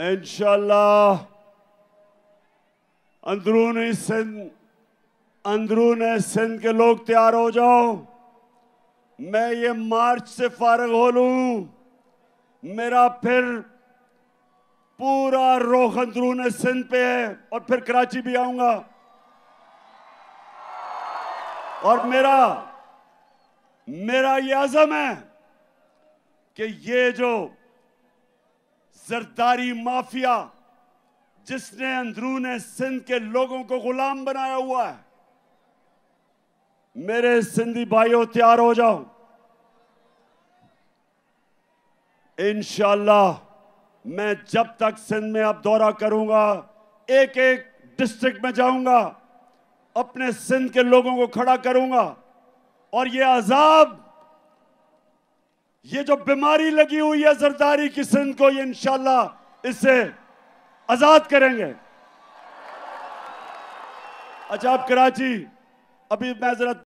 इंशाअल्लाह अंदरूनी सिंध के लोग तैयार हो जाओ। मैं ये मार्च से फारिग हो लूं, मेरा फिर पूरा रुख अंदरूनी सिंध पे है और फिर कराची भी आऊंगा। और मेरा ये अज़म है कि ये जो जरदारी माफिया जिसने अंदरूनी सिंध के लोगों को गुलाम बनाया हुआ है, मेरे सिंधी भाइयों तैयार हो जाओ। इंशाअल्लाह मैं जब तक सिंध में अब दौरा करूंगा, एक एक डिस्ट्रिक्ट में जाऊंगा, अपने सिंध के लोगों को खड़ा करूंगा और ये अजाब, ये जो बीमारी लगी हुई है जरदारी की सिंध को, ये इंशाअल्लाह इससे आजाद करेंगे। अच्छा, अब कराची, अभी मैं जरा